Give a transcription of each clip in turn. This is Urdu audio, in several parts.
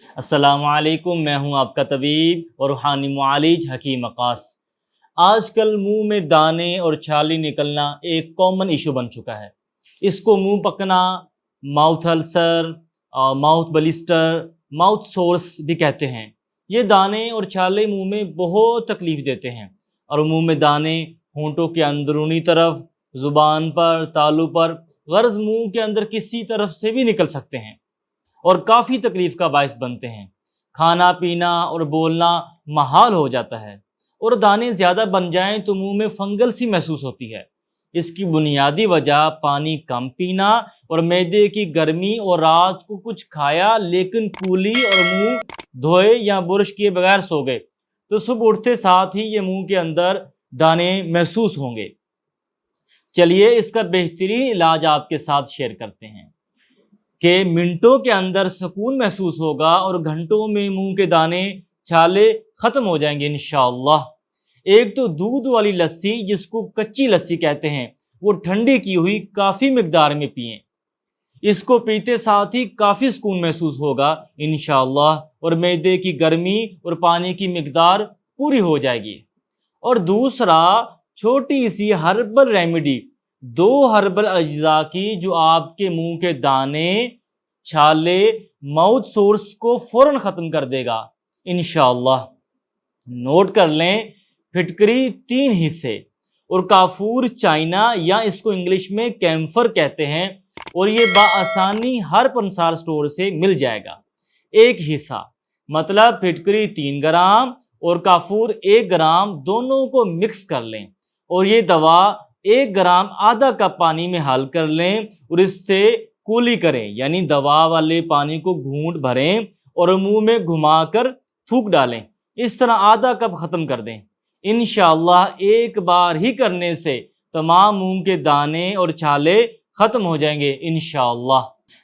السلام علیکم، میں ہوں آپ کا طبیب اور روحانی معالج حکیم عقاص۔ آج کل منہ میں دانے اور چھالی نکلنا ایک کامن ایشو بن چکا ہے۔ اس کو منہ پکنا، ماؤتھ السر، ماؤتھ بلسٹر، ماؤتھ سورس بھی کہتے ہیں۔ یہ دانے اور چھالے منہ میں بہت تکلیف دیتے ہیں، اور منہ میں دانے ہونٹوں کے اندرونی طرف، زبان پر، تالو پر، غرض منہ کے اندر کسی طرف سے بھی نکل سکتے ہیں اور کافی تکلیف کا باعث بنتے ہیں۔ کھانا پینا اور بولنا محال ہو جاتا ہے، اور دانے زیادہ بن جائیں تو منہ میں فنگل سی محسوس ہوتی ہے۔ اس کی بنیادی وجہ پانی کم پینا اور معدے کی گرمی، اور رات کو کچھ کھایا لیکن کولی اور منہ دھوئے یا برش کیے بغیر سو گئے تو صبح اٹھتے ساتھ ہی یہ منہ کے اندر دانے محسوس ہوں گے۔ چلیے اس کا بہترین علاج آپ کے ساتھ شیئر کرتے ہیں کہ منٹوں کے اندر سکون محسوس ہوگا اور گھنٹوں میں منہ کے دانے چھالے ختم ہو جائیں گے انشاءاللہ۔ ایک تو دودھ والی لسی، جس کو کچی لسی کہتے ہیں، وہ ٹھنڈی کی ہوئی کافی مقدار میں پئیں۔ اس کو پیتے ساتھ ہی کافی سکون محسوس ہوگا انشاءاللہ، اور معدے کی گرمی اور پانی کی مقدار پوری ہو جائے گی۔ اور دوسرا، چھوٹی سی ہربل ریمیڈی، 2 ہربل اجزاء کی، جو آپ کے منہ کے دانے، چھالے، ماؤتھ سورس کو فوراً ختم کر دے گا انشاءاللہ۔ نوٹ کر لیں، پھٹکری 3 حصے، اور کافور چائنا، یا اس کو انگلش میں کیمفر کہتے ہیں، اور یہ بآسانی ہر پنسار سٹور سے مل جائے گا۔ 1 حصہ مطلب پھٹکری 3 گرام اور کافور 1 گرام، دونوں کو مکس کر لیں، اور یہ دوا 1 گرام آدھا کپ پانی میں حل کر لیں، اور اس سے کولی کریں، یعنی دوا والے پانی کو گھونٹ بھریں اور منہ میں گھما کر تھوک ڈالیں۔ اس طرح آدھا کپ ختم کر دیں انشاءاللہ۔ ایک بار ہی کرنے سے تمام منہ کے دانے اور چھالے ختم ہو جائیں گے انشاءاللہ۔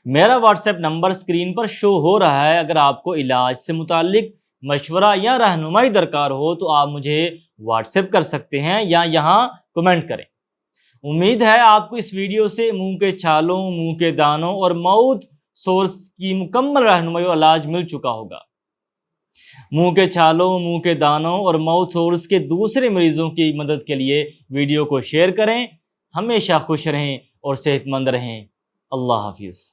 میرا واٹس ایپ نمبر اسکرین پر شو ہو رہا ہے۔ اگر آپ کو علاج سے متعلق مشورہ یا رہنمائی درکار ہو تو آپ مجھے واٹس ایپ کر سکتے ہیں یا یہاں کمنٹ کریں۔ امید ہے آپ کو اس ویڈیو سے منہ کے چھالوں، منہ کے دانوں اور ماؤتھ سورس کی مکمل رہنمائی اور علاج مل چکا ہوگا۔ منہ کے چھالوں، منہ کے دانوں اور ماؤتھ سورس کے دوسرے مریضوں کی مدد کے لیے ویڈیو کو شیئر کریں۔ ہمیشہ خوش رہیں اور صحت مند رہیں۔ اللہ حافظ۔